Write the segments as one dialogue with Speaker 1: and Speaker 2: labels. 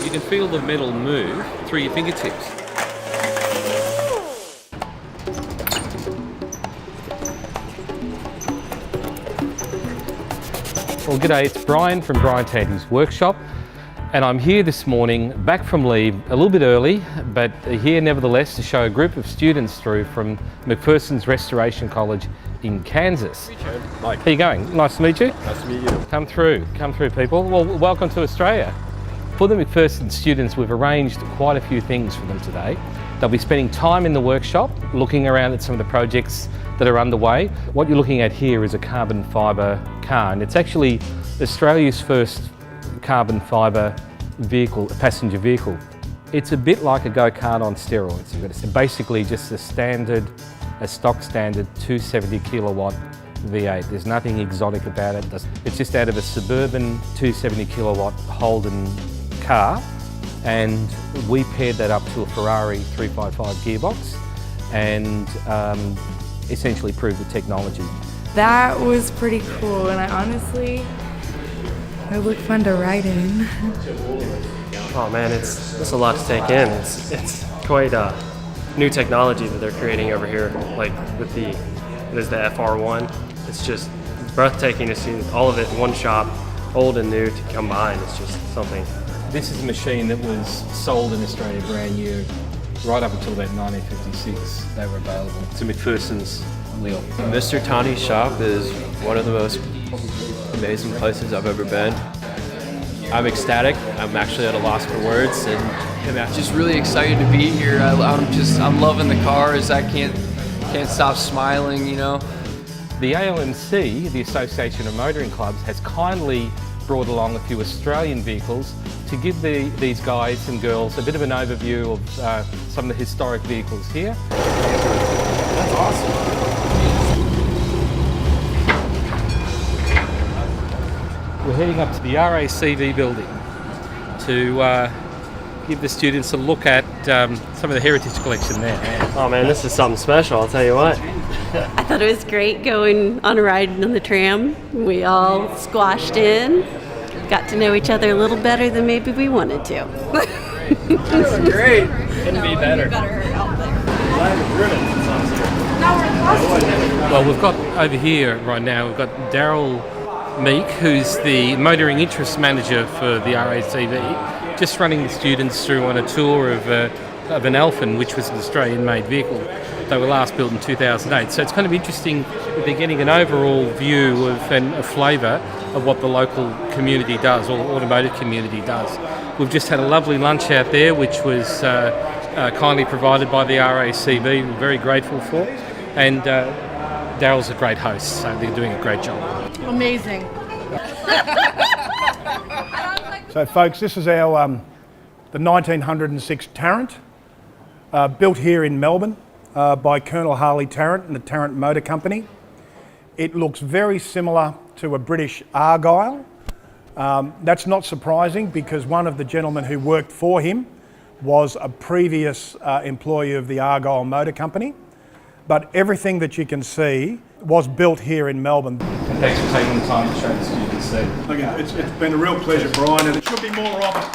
Speaker 1: You can feel the metal move through your fingertips. Well, g'day, it's Brian from Tantis Workshop, and I'm here this morning, back from leave, a little bit early, but here nevertheless to show a group of students through from McPherson's Restoration College in Kansas.
Speaker 2: Mike.
Speaker 1: How you going? Nice to meet you.
Speaker 2: Nice to meet you.
Speaker 1: Come through people. Well, welcome to Australia. For the McPherson students, we've arranged quite a few things for them today. They'll be spending time in the workshop, looking around at some of the projects that are underway. What you're looking at here is a carbon fibre car, and it's actually Australia's first carbon fibre vehicle, passenger vehicle. It's a bit like a go-kart on steroids. You've got to say. Basically just a stock standard 270 kilowatt V8. There's nothing exotic about it. It's just out of a suburban 270 kilowatt Holden car, and we paired that up to a Ferrari 355 gearbox and essentially proved the technology.
Speaker 3: That was pretty cool, and it looked fun to ride in.
Speaker 4: Oh man, it's a lot to take in. It's quite new technology that they're creating over here, like with the FR1. It's just breathtaking to see all of it in one shop, old and new to combine. It's just something.
Speaker 1: This is a machine that was sold in Australia brand new right up until about 1956. They were available to McPherson's wheel.
Speaker 5: Mr. Tanti's shop is one of the most amazing places I've ever been. I'm ecstatic. I'm actually at a loss for words, and I'm
Speaker 6: just really excited to be here. I'm loving the cars. I can't stop smiling, you know.
Speaker 1: The ALMC, the Association of Motoring Clubs, has kindly brought along a few Australian vehicles to give these guys and girls a bit of an overview of some of the historic vehicles here.
Speaker 6: That's awesome.
Speaker 1: We're heading up to the RACV building to give the students a look at some of the heritage collection there.
Speaker 4: Oh man, this is something special, I'll tell you what.
Speaker 7: I thought it was great going on a ride on the tram. We all squashed in, got to know each other a little better than maybe we wanted to.
Speaker 6: That's great. Couldn't be better.
Speaker 1: Well, we've got over here right now, we've got Daryl Meek, who's the Motoring Interest Manager for the RACV, just running the students through on a tour of an Alphan, which was an Australian-made vehicle. They were last built in 2008. So it's kind of interesting that they're getting an overall view of and a flavour of what the local community does, or automotive community does. We've just had a lovely lunch out there, which was kindly provided by the RACV. We're very grateful for. And Daryl's a great host, so they're doing a great job.
Speaker 8: Amazing.
Speaker 9: So folks, this is our the 1906 Tarrant, built here in Melbourne by Colonel Harley Tarrant and the Tarrant Motor Company. It looks very similar to a British Argyle. That's not surprising because one of the gentlemen who worked for him was a previous employee of the Argyle Motor Company. But everything that you can see was built here in Melbourne.
Speaker 1: Thanks for taking the time to show the students that.
Speaker 9: Okay, it's been a real pleasure, Brian, and it should be more of it.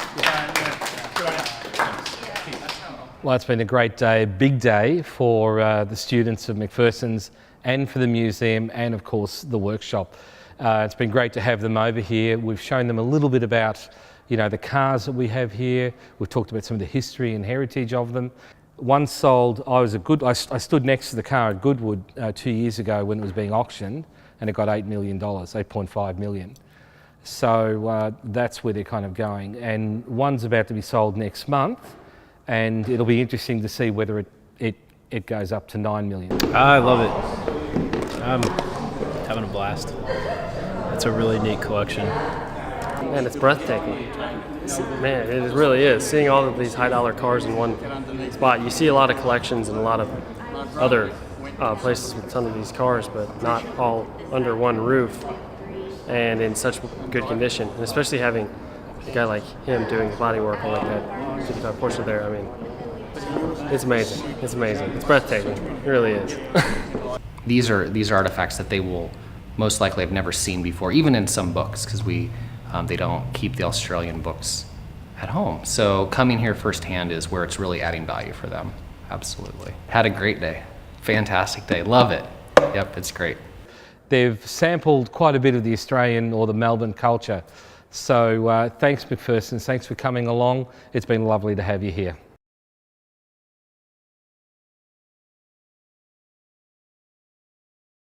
Speaker 1: Well, it's been a great day, a big day for the students of McPherson's and for the museum and, of course, the workshop. It's been great to have them over here. We've shown them a little bit about, you know, the cars that we have here. We've talked about some of the history and heritage of them. One sold, I stood next to the car at Goodwood 2 years ago when it was being auctioned, and it got $8 million, 8.5 million. So that's where they're kind of going. And one's about to be sold next month, and it'll be interesting to see whether it goes up to 9 million.
Speaker 5: I love it. I'm having a blast. It's a really neat collection.
Speaker 4: Man, it's breathtaking. Man, it really is. Seeing all of these high-dollar cars in one spot. You see a lot of collections and a lot of other places with some of these cars, but not all under one roof and in such good condition. And especially having a guy like him doing the body work on like that portion there. I mean, it's amazing. It's amazing. It's breathtaking. It really is.
Speaker 10: These are artifacts that they will most likely have never seen before, even in some books, because they don't keep the Australian books at home. So coming here firsthand is where it's really adding value for them. Absolutely. Had a great day. Fantastic day. Love it. Yep, it's great.
Speaker 1: They've sampled quite a bit of the Australian or the Melbourne culture. So thanks McPherson, thanks for coming along. It's been lovely to have you here.